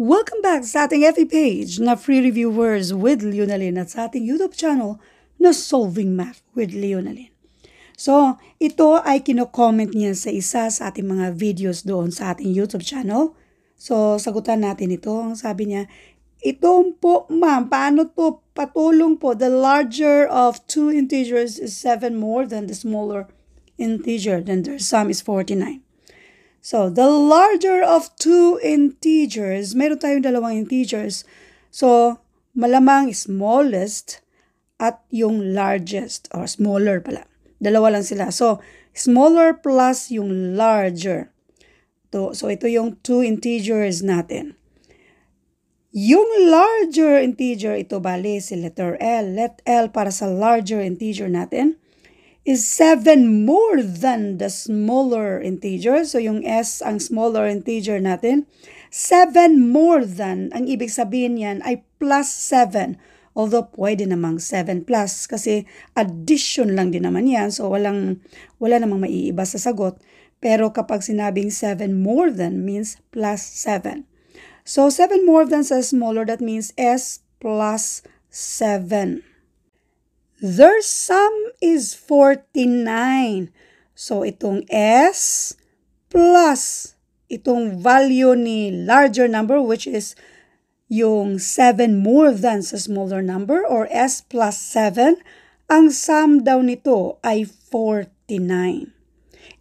Welcome back sa ating FB page na Free Reviewers with Leonalyn at sa ating YouTube channel na Solving Math with Leonalyn. So, ito ay kino-comment niya sa isa sa ating mga videos doon sa ating YouTube channel. So, sagutan natin ito. Ang sabi niya, ito po ma'am, paano to patulong po? The larger of two integers is 7 more than the smaller integer. Then their sum is 49. So, the larger of two integers, meron tayong dalawang integers. So, malamang smallest at yung largest or smaller pala. Dalawa lang sila. So, smaller plus yung larger. So, ito yung two integers natin. Yung larger integer, ito bali si letter L. Let L para sa larger integer natin is 7 more than the smaller integer. So, yung S, ang smaller integer natin, 7 more than, ang ibig sabihin yan ay plus 7. Although, pwede namang 7 plus kasi addition lang din naman yan. So, wala namang maiiba sa sagot. Pero kapag sinabing 7 more than means plus 7. So, 7 more than sa smaller, that means S plus 7. Their sum is 49. So, itong S plus itong value ni larger number, which is yung 7 more than sa smaller number, or S plus 7, ang sum daw nito ay 49.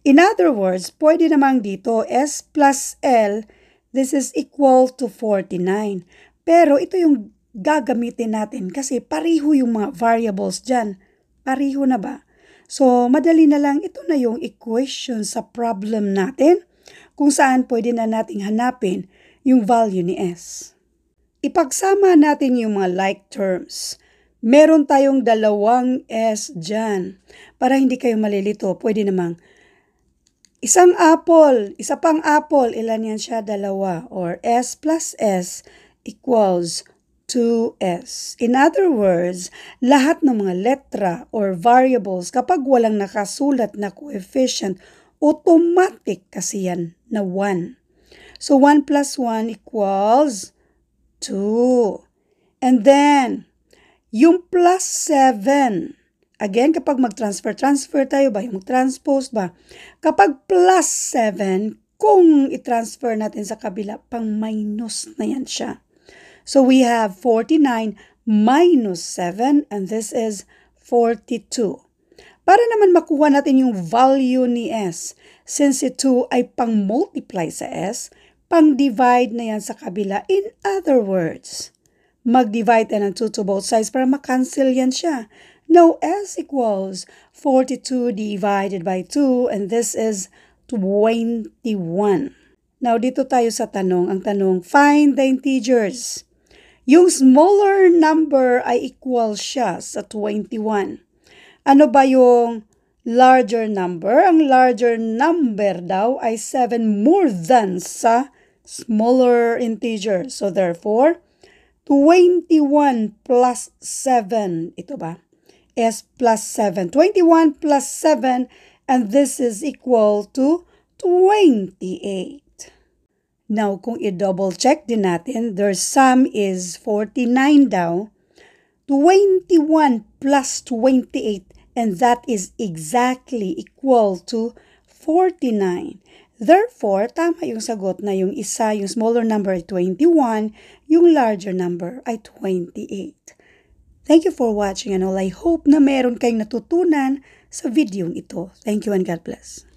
In other words, pwede namang dito, S plus L, this is equal to 49. Pero ito yung gagamitin natin kasi pariho yung mga variables dyan. Pariho na ba? So, madali na lang. Ito na yung equation sa problem natin kung saan pwede na nating hanapin yung value ni S. Ipagsama natin yung mga like terms. Meron tayong dalawang S dyan. Para hindi kayo malilito, pwede namang isang apple, isa pang apple, ilan yan siya? Dalawa. Or S plus S equals 2S. In other words, lahat ng mga letra or variables, kapag walang nakasulat na coefficient, automatic kasi yan na 1. So, 1 plus 1 equals 2. And then, yung plus 7, again, kapag mag-transfer tayo ba? Yung mag-transpose ba? Kapag plus 7, kung i-transfer natin sa kabila, pang minus na yan siya. So, we have 49 minus 7, and this is 42. Para naman makuha natin yung value ni S, since ito ay pang-multiply sa S, pang-divide na yan sa kabila. In other words, mag-divide tayo ng 2 to both sides para makancel yan siya. Now, S equals 42 divided by 2, and this is 21. Now, dito tayo sa tanong. Ang tanong, find the integers. Yung smaller number ay equal siya sa 21. Ano ba yung larger number? Ang larger number daw ay 7 more than sa smaller integer. So, therefore, 21 plus 7. Ito ba? S plus 7. 21 plus 7, and this is equal to 28. Now, kung i-double check din natin, their sum is 49 daw. 21 plus 28, and that is exactly equal to 49. Therefore, tama yung sagot na yung isa, yung smaller number ay 21, yung larger number ay 28. Thank you for watching and all. I hope na meron kayong natutunan sa video ito. Thank you and God bless.